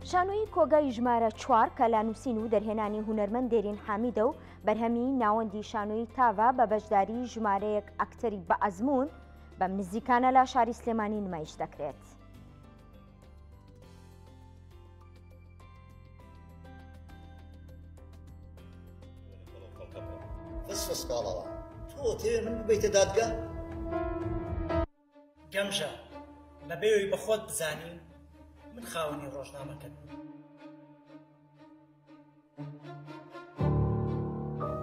شانۆیی کۆگای ژمارە 4 کە لانووسین و دەرهێنانی هونەرمەند دێرین حامیدە و بەرهەمی ناوەندی شانۆیی تاڤە بە بەشداری ژمارەیەک ئەکتەری بە ئەزمون بەم نزیکانە لە شاری سلێمانی نمایش دەکرێت. فسفسکاڵەوە تۆ تێ من ببیتە دادگا؟ گەمژە لە بێوەی بە خۆت بزانی من خاوەنی ڕۆژنامەکەت.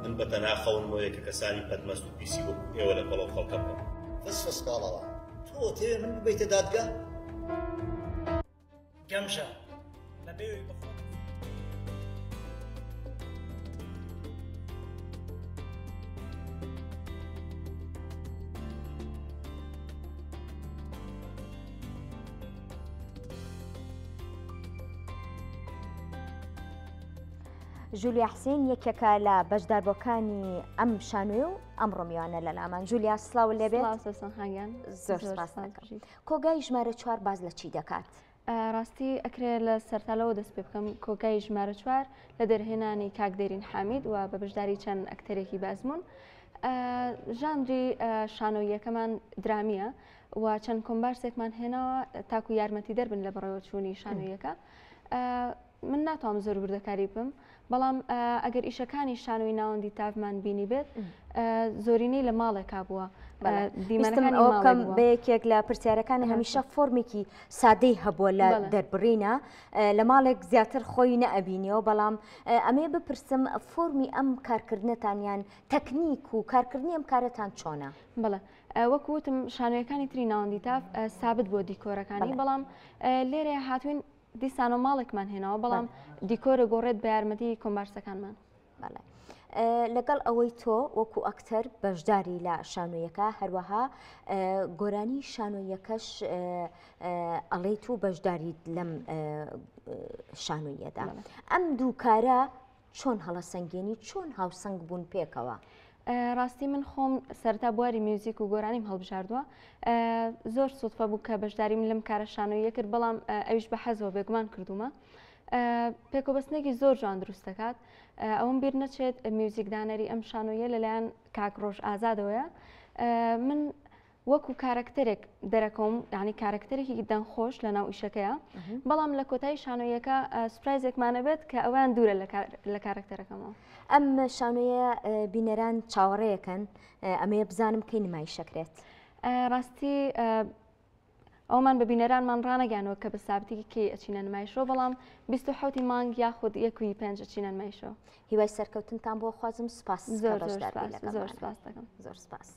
من بەتەنها خەونمەوەیە کە کەسانی بەدمەست و پیسی وەکو ئێوە لە کۆڵەو خەڵکە بکەم. فسفسکاڵەوە تۆ تێ من ببیتە دادگا؟ گەمژە لە بێوەی بە خۆت جولیا حسین یەکێکە لە بەشداربووەکانی ئەم شانۆی و ئەمڕۆ میوانە لە لامان. جولیا سڵاو لێبێت. زۆر سپاس دەکەم. کۆگای ژمارە 4 باز لە چی دەکات؟ ڕاستی ئەکرێت لە سەرتالەوە دەست پێ بکەم. کۆگای ژمارە 4 لە دەرهێنانی کاک دێرین حامید و بە بەشداری چەند ئەکتەرێکی بازمون. ژانری شانۆییەکەمان درامیە و چەند کۆمبارسێکمان هێناوە تاکو یارمەتی دەربن لە بەڕێوە چوونی شانۆیەکە. من ناتوانم زۆر وردەکاری بم، بەڵام ئەگەر ئیشەکانی شانۆی ناوەندی تاڤمان بینی بێت زۆرینەی لە ماڵێکا بووە. دیمەکەم بە یەکێک لە پرسیارەکانی هەمیشە فۆرمێکی سادەی هەبووە لە دەربڕینە لە ماڵێک زیاتر خۆی نەئەبینیەوە، بەڵام ئەمێ بپرسم فۆرمی ئەم کارکردنتانیان تەکنیک و کارکردنی ئەم کارەتان چۆنە؟ بڵێ وەکو وتم شانۆیەکانی تری ناوەندی تاڤ سابت بۆ دیکۆرەکانی، بەڵام لێرە هاتوین دیسان و ماڵێکمان هێناوە، بەڵام دیکۆرە گۆڕێت بە یارمەتی کۆمبارسەکانمان. لەگەڵ ئەوەی تۆ وەکو ئەکتەر بەشداری لە شانۆیەکە هەروەها گۆرانی شانۆیەکەش ئەڵێیت و بەشداریت لەم شانۆیەدا. ئەم دوو کارە چۆن هەڵەسەنگێنی، چۆن هاوسەنگ بوون پێکەوە؟ ڕاستی من خۆم سەرتا بواری میوزیک و گۆرانیم هەڵبژاردووە. زۆر سوودفە بوو کە بەشداریم لەم کارە شانۆیە کرد، بەڵام ئەویش بە حەزەوە بێگومان کردومە. پێکۆبەستنێکی زۆر جوان دروست دەکات. ئەوم بیر نەچێت میوزیکدانەری ئەم شانۆیە لەلایەن کاک ڕۆژ ئازادەوەیە. من وەکو کارکتەرێک دەرەکەم، یعنی کارکتەرێکی دەنگخۆش لە ناو ئیشەکەیە، بەڵام لە کۆتایی شانۆیەکە سوپرایزێکمانە بێت کە ئەوان دوورە لە کارکتەرەکەمەوە. ئەم شانۆیە بینەران چاوەڕێیەکەن، ئەمەیە بزانم کەی نمایشەکرێت. ڕاستی ئەومان بە بینەرانمان ڕانەگەیانەوە کە بە سابتی کێ ئەچینە نمایشەوە، بەڵام 27 مانگ یاخود 1.5 ئەچینە نمایشەوە. هیوای سەرکەوتنتان بۆ خوازم. سپاس. زۆر سپاس دەکەم. زۆر سپاس.